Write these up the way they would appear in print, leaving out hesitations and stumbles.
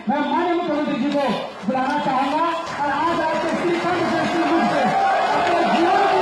मैं माननीय मुख्यमंत्री जी को बुलाना चाहूंगा और आज आपके श्रीखंड से श्रीमुख से अपने जीवन की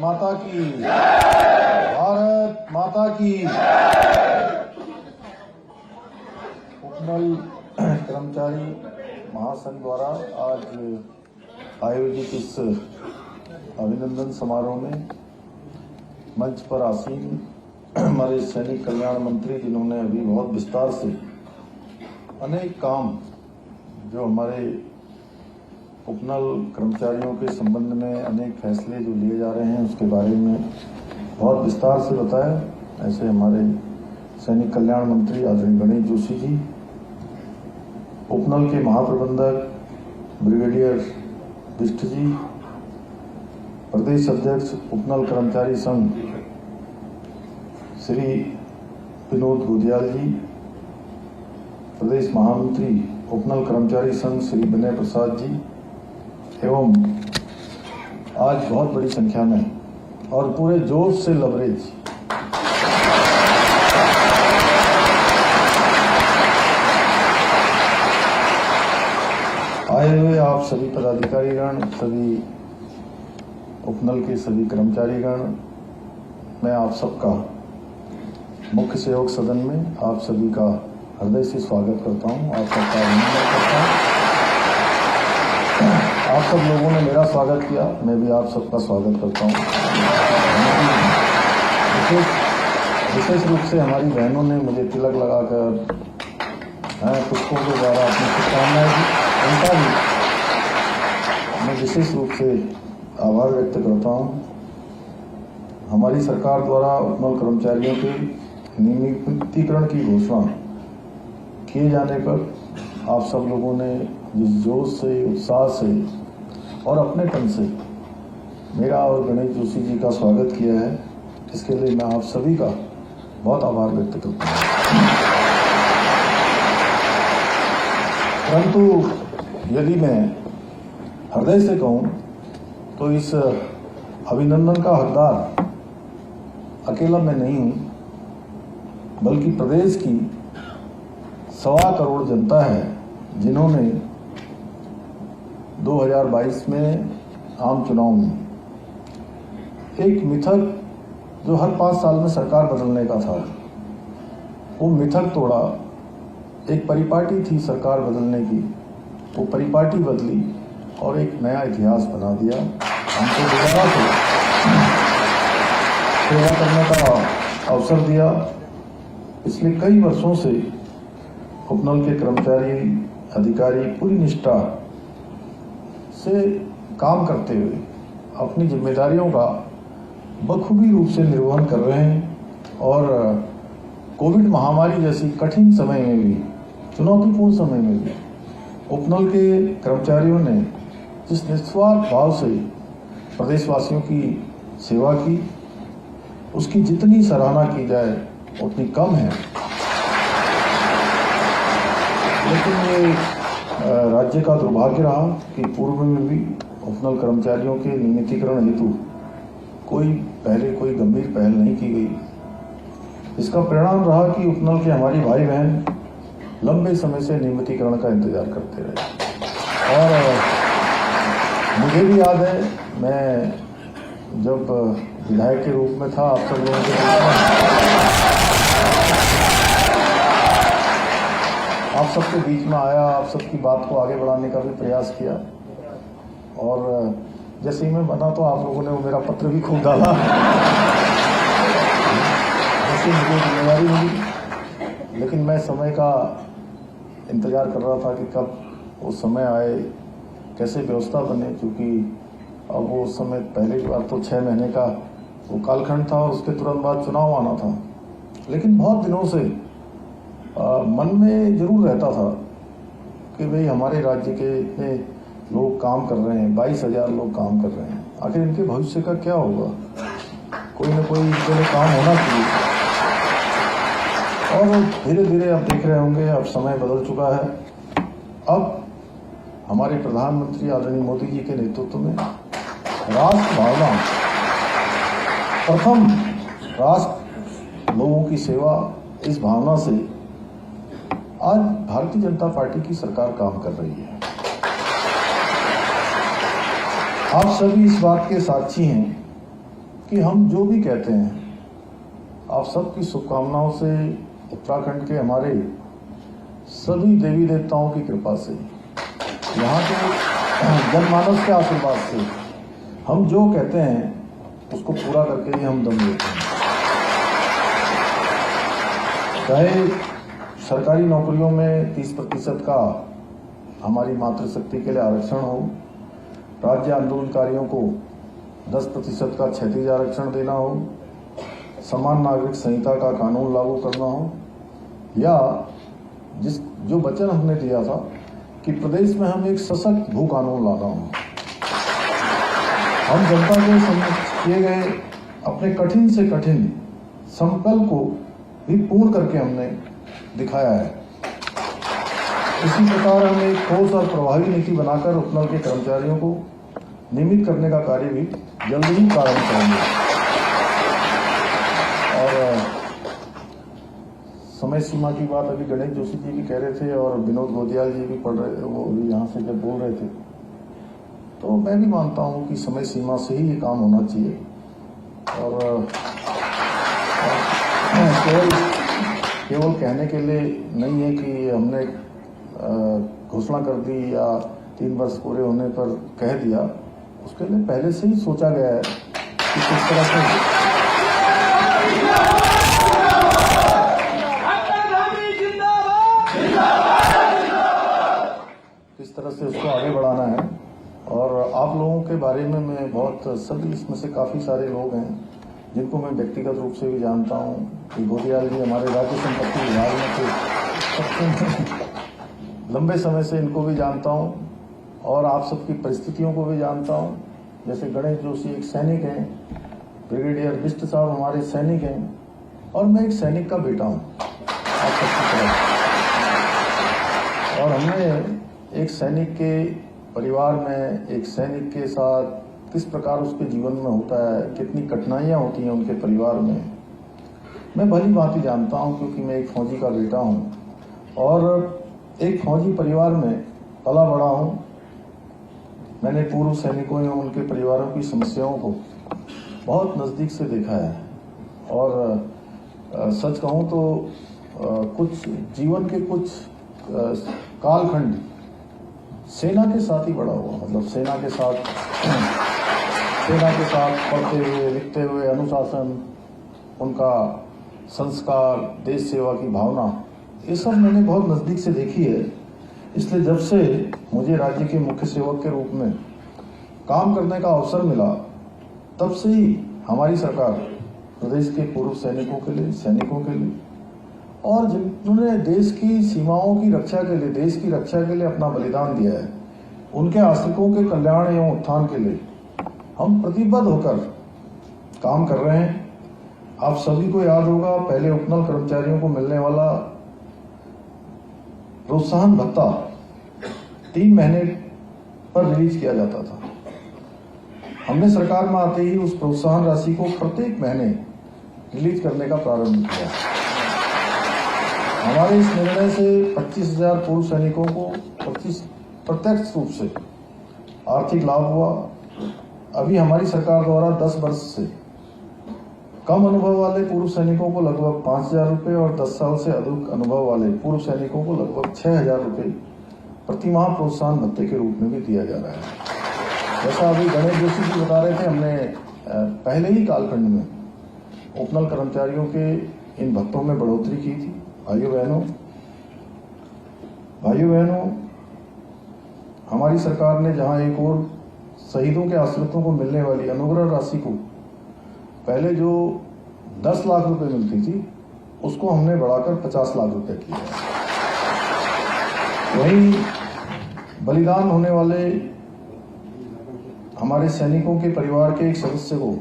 माता की, भारत माता की। उपनल कर्मचारी महासंघ द्वारा आज आयोजित इस अभिनंदन समारोह में मंच पर आसीन हमारे सैनिक कल्याण मंत्री, जिन्होंने अभी बहुत विस्तार से अनेक काम जो हमारे उपनल कर्मचारियों के संबंध में अनेक फैसले जो लिए जा रहे हैं उसके बारे में बहुत विस्तार से बताया। ऐसे हमारे सैनिक कल्याण मंत्री आदरणीय गणेश जोशी जी, उपनल के महाप्रबंधक ब्रिगेडियर बिष्ट जी, प्रदेश अध्यक्ष उपनल कर्मचारी संघ श्री विनोद गुदियाल जी, प्रदेश महामंत्री उपनल कर्मचारी संघ श्री विनय प्रसाद जी, एवं आज बहुत बड़ी संख्या में और पूरे जोश से लबरेज आए हुए आप सभी पदाधिकारीगण, सभी उपनल के सभी कर्मचारीगण, मैं आप सबका मुख्य सहयोग सदन में आप सभी का हृदय से स्वागत करता हूं। आप सबका अभिनंदन करता हूं। आप सब लोगों ने मेरा स्वागत किया, मैं भी आप सबका स्वागत करता हूँ। विशेष रूप से हमारी बहनों ने मुझे तिलक लगाकर पुष्पों के द्वारा अपनी शुभकामनाएं दी, उनका भी मैं विशेष रूप से आभार व्यक्त करता हूँ। हमारी सरकार द्वारा उपनल कर्मचारियों के नियमितीकरण की घोषणा किए जाने पर आप सब लोगों ने जिस जोश से, उत्साह से और अपनेपन से मेरा और गणेश जोशी जी का स्वागत किया है, इसके लिए मैं आप सभी का बहुत आभार व्यक्त करता हूँ। परंतु यदि मैं हृदय से कहूँ तो इस अभिनंदन का हकदार अकेला मैं नहीं हूँ, बल्कि प्रदेश की 1.25 करोड़ जनता है, जिन्होंने 2022 में आम चुनाव में एक मिथक जो हर 5 साल में सरकार बदलने का था, वो मिथक तोड़ा। एक परिपाटी थी सरकार बदलने की, वो परिपाटी बदली और एक नया इतिहास बना दिया। हमको दोबारा से सेवा करने का अवसर दिया। पिछले कई वर्षों से उपनल के कर्मचारी, अधिकारी पूरी निष्ठा से काम करते हुए अपनी जिम्मेदारियों का बखूबी रूप से निर्वहन कर रहे हैं और कोविड महामारी जैसी कठिन समय में भी, चुनौतीपूर्ण समय में भी उपनल के कर्मचारियों ने जिस निस्वार्थ भाव से प्रदेशवासियों की सेवा की, उसकी जितनी सराहना की जाए उतनी कम है। लेकिन ये राज्य का दुर्भाग्य रहा कि पूर्व में भी उपनल कर्मचारियों के नियमितीकरण हेतु पहले कोई गंभीर पहल नहीं की गई। इसका परिणाम रहा कि उपनल के हमारी भाई बहन लंबे समय से नियमितीकरण का इंतजार करते रहे। और मुझे भी याद है, मैं जब विधायक के रूप में था, आप सब लोगों के आप सबके बीच में आया, आप सबकी बात को आगे बढ़ाने का भी प्रयास किया। और जैसे ही मैं बना तो आप लोगों ने वो मेरा पत्र भी खूब डाला। जैसे मुझे जिम्मेदारी मिली, लेकिन मैं समय का इंतजार कर रहा था कि कब वो समय आए, कैसे व्यवस्था बने, क्योंकि अब वो उस समय पहली बार तो 6 महीने का वो कालखंड था और उसके तुरंत बाद चुनाव आना था, लेकिन बहुत दिनों से मन में जरूर रहता था कि भाई हमारे राज्य के इतने लोग काम कर रहे हैं, 22,000 लोग काम कर रहे हैं, आखिर इनके भविष्य का क्या होगा, कोई ना कोई इनके लिए काम होना चाहिए। और धीरे धीरे आप देख रहे होंगे, अब समय बदल चुका है। अब हमारे प्रधानमंत्री आदरणीय मोदी जी के नेतृत्व में राष्ट्र भावना, प्रथम राष्ट्र लोगों की सेवा, इस भावना से आज भारतीय जनता पार्टी की सरकार काम कर रही है। आप सभी इस बात के साक्षी हैं कि हम जो भी कहते हैं, आप सबकी शुभकामनाओं से, उत्तराखंड के हमारे सभी देवी देवताओं की कृपा से, यहाँ के जनमानस के आशीर्वाद से हम जो कहते हैं उसको पूरा करके ही हम दम लेते हैं। चाहे सरकारी नौकरियों में 30% का हमारी मातृशक्ति के लिए आरक्षण हो, राज्य आंदोलनकारियों को 10% का क्षैतिज आरक्षण देना हो, समान नागरिक संहिता का कानून लागू करना हो, या जो वचन हमने दिया था कि प्रदेश में हम एक सशक्त भू कानून लाना हो, हम जनता के समक्ष किए गए अपने कठिन से कठिन संकल्प को भी पूर्ण करके हमने दिखाया है। इसी प्रकार हम एक ठोस और प्रभावी नीति बनाकर उपनल के कर्मचारियों को नियमित करने का कार्य भी जल्द ही प्रारंभ करेंगे। और समय सीमा की बात अभी गणेश जोशी जी भी कह रहे थे और विनोद गोदियाल जी भी पढ़ रहे, वो भी यहाँ से जब बोल रहे थे, तो मैं भी मानता हूँ कि समय सीमा से ही ये काम होना चाहिए। और केवल कहने के लिए नहीं है कि हमने घोषणा कर दी या 3 वर्ष पूरे होने पर कह दिया, उसके लिए पहले से ही सोचा गया है कि किस तरह से उसको आगे बढ़ाना है। और आप लोगों के बारे में मैं बहुत, सभी इसमें से काफ़ी सारे लोग हैं जिनको मैं व्यक्तिगत रूप से भी जानता हूँ कि गोदियाल जी हमारे राज्य संपत्ति विभाग में थे, लंबे समय से इनको भी जानता हूँ और आप सबकी परिस्थितियों को भी जानता हूँ। जैसे गणेश जोशी एक सैनिक हैं, ब्रिगेडियर बिष्ट साहब हमारे सैनिक हैं, और मैं एक सैनिक का बेटा हूँ आप सबकी तरह। और हमने एक सैनिक के परिवार में, एक सैनिक के साथ किस प्रकार उसके जीवन में होता है, कितनी कठिनाइयाँ होती हैं उनके परिवार में, मैं भली भांति जानता हूँ, क्योंकि मैं एक फौजी का बेटा हूँ और एक फौजी परिवार में पला बड़ा हूँ। मैंने पूर्व सैनिकों एवं उनके परिवारों की समस्याओं को बहुत नज़दीक से देखा है। और सच कहूँ तो कुछ जीवन के कुछ कालखंड सेना के साथ ही बड़ा हुआ, मतलब सेना के साथ पढ़ते हुए, लिखते हुए, अनुशासन, उनका संस्कार, देश सेवा की भावना, ये सब मैंने बहुत नज़दीक से देखी है। इसलिए जब से मुझे राज्य के मुख्य सेवक के रूप में काम करने का अवसर मिला, तब से ही हमारी सरकार प्रदेश के पूर्व सैनिकों के लिए और जिन्होंने देश की सीमाओं की रक्षा के लिए, देश की रक्षा के लिए अपना बलिदान दिया है, उनके आश्रितों के कल्याण एवं उत्थान के लिए हम प्रतिबद्ध होकर काम कर रहे हैं। आप सभी को याद होगा, पहले उपनल कर्मचारियों को मिलने वाला प्रोत्साहन भत्ता 3 महीने पर रिलीज किया जाता था। हमने सरकार में आते ही उस प्रोत्साहन राशि को प्रत्येक महीने रिलीज करने का प्रारंभ किया। हमारे इस निर्णय से 25,000 पूर्व सैनिकों को प्रत्यक्ष रूप से आर्थिक लाभ हुआ। अभी हमारी सरकार द्वारा 10 वर्ष से कम अनुभव वाले पूर्व सैनिकों को लगभग 5,000 रुपये और 10 साल से अधिक अनुभव वाले पूर्व सैनिकों को लगभग 6,000 रुपये प्रति माह प्रोत्साहन भत्ते के रूप में भी दिया जा रहा है। जैसा अभी गणेश जोशी जी बता रहे थे, हमने पहले ही कालखंड में उपनल कर्मचारियों के इन भत्तों में बढ़ोतरी की थी। भाइयों बहनों, हमारी सरकार ने जहां एक और शहीदों के आश्रितों को मिलने वाली अनुग्रह राशि को पहले जो 10 लाख रुपए मिलती थी उसको हमने बढ़ाकर 50 लाख रुपए किया है। वहीं बलिदान होने वाले हमारे सैनिकों के परिवार के एक सदस्य को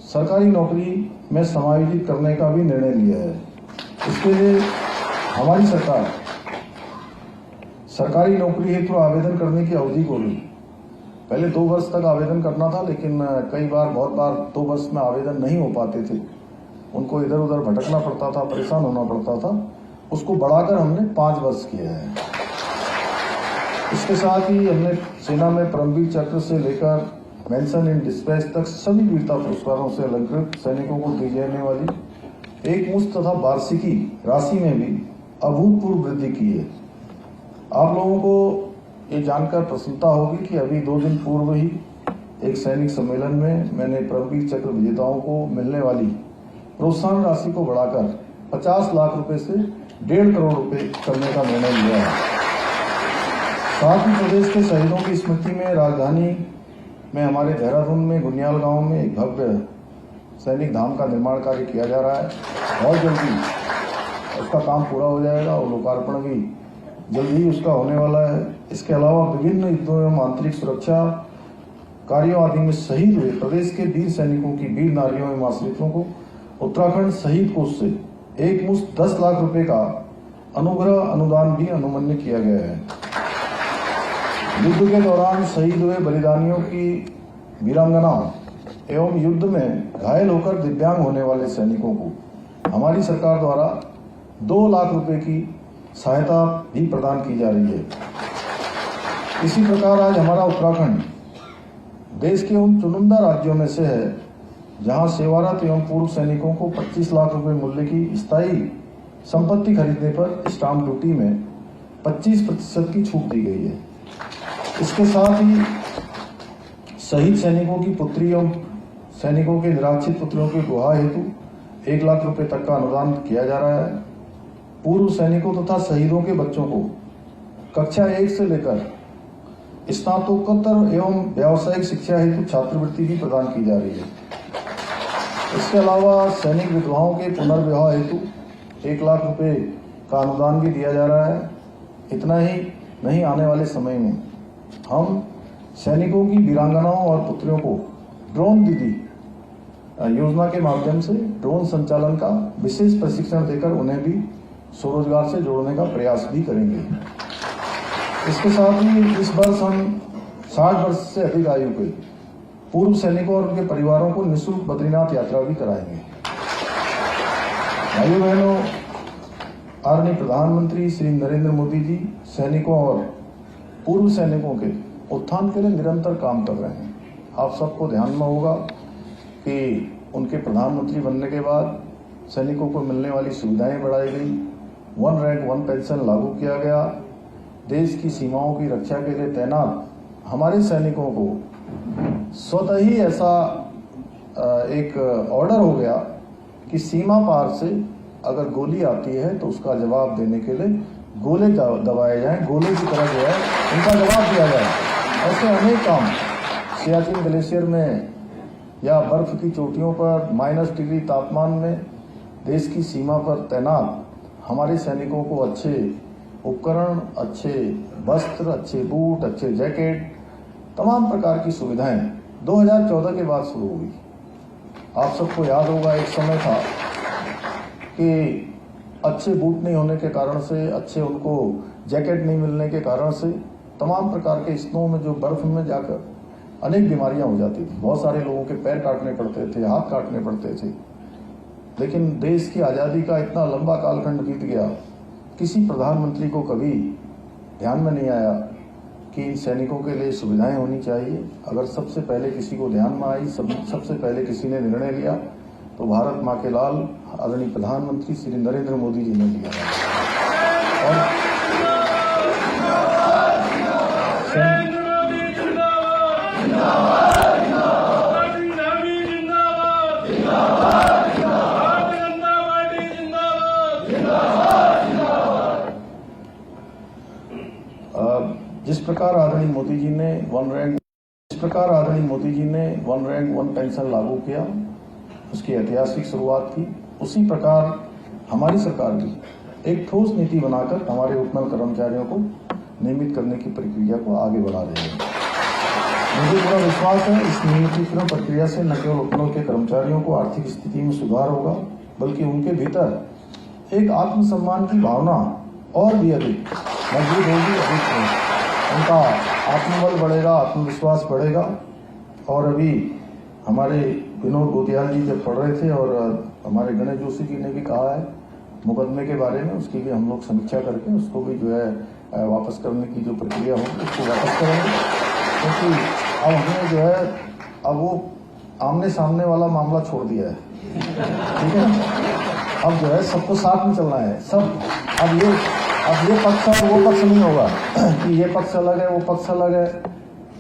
सरकारी नौकरी में समायोजित करने का भी निर्णय लिया है। इसके लिए हमारी सरकार सरकारी नौकरी हेतु आवेदन करने की अवधि को भी पहले 2 वर्ष तक आवेदन करना था, लेकिन बहुत बार 2 वर्ष में आवेदन नहीं हो पाते थे, उनको इधर उधर भटकना पड़ता था, परेशान होना पड़ता था, उसको बढ़ाकर हमने 5 वर्ष किया है। इसके साथ ही हमने सेना में परमवीर चक्र से लेकर मेंशन इन डिस्पैच तक सभी वीरता पुरस्कारों से अलंकृत सैनिकों को दी जाने वाली एक मुश्त तथा वार्षिकी राशि में भी अभूतपूर्व वृद्धि की है। आप लोगों को ये जानकर प्रसन्नता होगी कि अभी 2 दिन पूर्व ही एक सैनिक सम्मेलन में मैंने परमवीर चक्र विजेताओं को मिलने वाली प्रोत्साहन राशि को बढ़ाकर 50 लाख रुपए से 1.5 करोड़ रुपए करने का निर्णय लिया है। साथ ही प्रदेश के शहीदों की स्मृति में राजधानी में हमारे देहरादून में गुनियाल गांव में एक भव्य सैनिक धाम का निर्माण कार्य किया जा रहा है। बहुत जल्दी उसका काम पूरा हो जाएगा और लोकार्पण भी जल्दी ही उसका होने वाला है। इसके अलावा विभिन्न युद्धों एवं आंतरिक सुरक्षा कार्यों आदि में शहीद हुए प्रदेश के वीर सैनिकों की वीर नारियों एवं आश्रितों को उत्तराखंड शहीद कोष से एक मुश्त 10 लाख रुपए का अनुग्रह अनुदान भी अनुमन्य किया गया है। युद्ध के दौरान शहीद हुए बलिदानियों की वीरांगनाओं एवं युद्ध में घायल होकर दिव्यांग होने वाले सैनिकों को हमारी सरकार द्वारा 2 लाख रुपए की सहायता भी प्रदान की जा रही है। इसी प्रकार आज हमारा उत्तराखंड देश के उन चुनिंदा राज्यों में से है जहां सेवारत एवं पूर्व सैनिकों को 25 लाख रुपए मूल्य की स्थायी संपत्ति खरीदने पर स्टाम्प ड्यूटी में 25% की छूट दी गई है। इसके साथ ही शहीद सैनिकों की पुत्री एवं सैनिकों के निराश्रित पुत्रों के विवाह हेतु 1 लाख रुपए तक का अनुदान किया जा रहा है। पूर्व सैनिकों तथा शहीदों के बच्चों को कक्षा 1 से लेकर स्नातकोत्तर एवं व्यावसायिक शिक्षा हेतु छात्रवृत्ति भी प्रदान की जा रही है। इसके अलावा सैनिक विधवाओं के पुनर्विवाह हेतु 1 लाख रुपए का अनुदान भी दिया जा रहा है। इतना ही नहीं, आने वाले समय में हम सैनिकों की वीरांगनाओं और पुत्रियों को ड्रोन दीदी योजना के माध्यम से ड्रोन संचालन का विशेष प्रशिक्षण देकर उन्हें भी स्वरोजगार से जोड़ने का प्रयास भी करेंगे। इसके साथ ही इस वर्ष हम 60 वर्ष से अधिक आयु के पूर्व सैनिकों और उनके परिवारों को निःशुल्क बद्रीनाथ यात्रा भी कराएंगे। भाइयों बहनों, आदरणीय प्रधानमंत्री श्री नरेंद्र मोदी जी सैनिकों और पूर्व सैनिकों के उत्थान के लिए निरंतर काम कर रहे हैं। आप सबको ध्यान में होगा कि उनके प्रधानमंत्री बनने के बाद सैनिकों को मिलने वाली सुविधाएं बढ़ाई गई, 1 रैंक 1 पेंशन लागू किया गया, देश की सीमाओं की रक्षा के लिए तैनात हमारे सैनिकों को स्वतः ही ऐसा एक ऑर्डर हो गया कि सीमा पार से अगर गोली आती है तो उसका जवाब देने के लिए गोले दबाए जाएं, गोले की तरह जो है उनका जवाब दिया जाए। ऐसे अनेक काम सियाचिन ग्लेशियर में या बर्फ की चोटियों पर -डिग्री तापमान में देश की सीमा पर तैनात हमारे सैनिकों को अच्छे उपकरण, अच्छे वस्त्र, अच्छे बूट, अच्छे जैकेट, तमाम प्रकार की सुविधाएं 2014 के बाद शुरू हुई। आप सबको याद होगा एक समय था कि अच्छे बूट नहीं होने के कारण से, अच्छे उनको जैकेट नहीं मिलने के कारण से तमाम प्रकार के स्नो में जो बर्फ में जाकर अनेक बीमारियां हो जाती थी। बहुत सारे लोगों के पैर काटने पड़ते थे, हाथ काटने पड़ते थे। लेकिन देश की आज़ादी का इतना लंबा कालखंड बीत गया, किसी प्रधानमंत्री को कभी ध्यान में नहीं आया कि इन सैनिकों के लिए सुविधाएं होनी चाहिए। अगर सबसे पहले किसी को ध्यान में आई, सबसे पहले किसी ने निर्णय लिया तो भारत माँ के लाल आदरणीय प्रधानमंत्री श्री नरेंद्र मोदी जी ने लिया। और जिस प्रकार आदरणीय मोदी जी ने 1 रैंक, इस प्रकार सरकार आदरणीय मोदी जी ने वन रैंक वन पेंशन लागू किया, उसकी ऐतिहासिक शुरुआत की, उसी प्रकार हमारी सरकार भी एक ठोस नीति बनाकर हमारे उपनल कर्मचारियों को नियमित करने की प्रक्रिया को आगे बढ़ा रही है। मुझे पूरा विश्वास है इस नियमितीकरण प्रक्रिया से न केवल उपनल के कर्मचारियों को आर्थिक स्थिति में सुधार होगा, बल्कि उनके भीतर एक आत्मसम्मान की भावना और भी अधिक मजबूत होगी, उनका आत्मबल बढ़ेगा, आत्मविश्वास बढ़ेगा। और अभी हमारे विनोद गोतियाल जी जब पढ़ रहे थे और हमारे गणेश जोशी जी ने भी कहा है मुकदमे के बारे में, उसकी भी हम लोग समीक्षा करके उसको भी जो है वापस करने की जो प्रक्रिया होगी उसको वापस करेंगे, क्योंकि अब हमने जो है अब वो आमने सामने वाला मामला छोड़ दिया है, ठीक है। अब जो है सबको साथ में चलना है, सब अब ये पक्ष और वो पक्ष नहीं होगा कि ये पक्ष अलग है, वो पक्ष अलग है,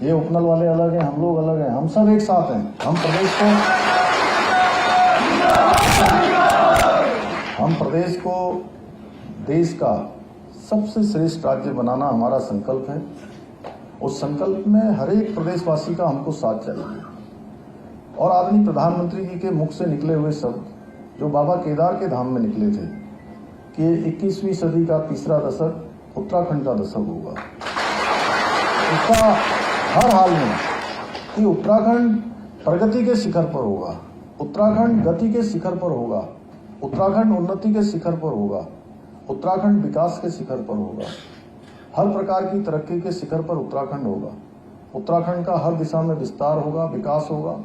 ये उपनल वाले अलग हैं, हम लोग अलग हैं, हम सब एक साथ हैं। हम प्रदेश को देश का सबसे श्रेष्ठ राज्य बनाना हमारा संकल्प है। उस संकल्प में हर एक प्रदेशवासी का हमको साथ चाहिए। और आदरणीय प्रधानमंत्री जी के मुख से निकले हुए शब्द जो बाबा केदार के धाम में निकले थे कि 21वीं सदी का तीसरा दशक उत्तराखंड का दशक होगा, उसका हर हाल में कि उत्तराखंड प्रगति के शिखर पर होगा, उत्तराखंड गति के शिखर पर होगा, उत्तराखंड उन्नति के शिखर पर होगा, उत्तराखंड विकास के शिखर पर होगा, हर प्रकार की तरक्की के शिखर पर उत्तराखंड होगा। उत्तराखंड का हर दिशा में विस्तार होगा, विकास होगा।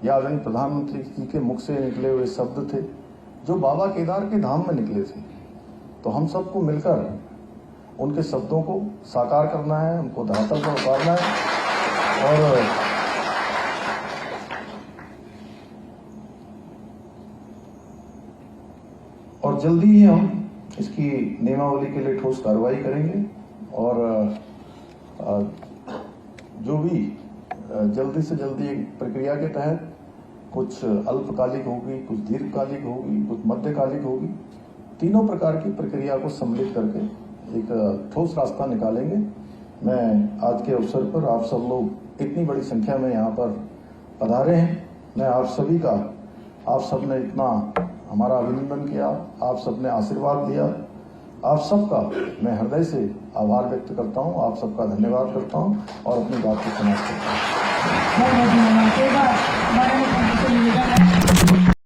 यह आदरणीय प्रधानमंत्री जी के मुख से निकले हुए शब्द थे जो बाबा केदार के धाम में निकले थे। तो हम सबको मिलकर उनके शब्दों को साकार करना है, उनको धरातल पर उतारना है। और जल्दी ही हम इसकी नियमावली के लिए ठोस कार्रवाई करेंगे और जो भी जल्दी से जल्दी एक प्रक्रिया के तहत कुछ अल्पकालिक होगी, कुछ दीर्घकालिक होगी, कुछ मध्यकालिक होगी, तीनों प्रकार की प्रक्रिया को सम्मिलित करके एक ठोस रास्ता निकालेंगे। मैं आज के अवसर पर आप सब लोग इतनी बड़ी संख्या में यहाँ पर पधारे हैं, मैं आप सभी का, आप सबने इतना हमारा अभिनंदन किया, आप सबने आशीर्वाद दिया, आप सबका मैं हृदय से आभार व्यक्त करता हूँ, आप सबका धन्यवाद करता हूँ और अपनी बात को समाप्त करता हूँ।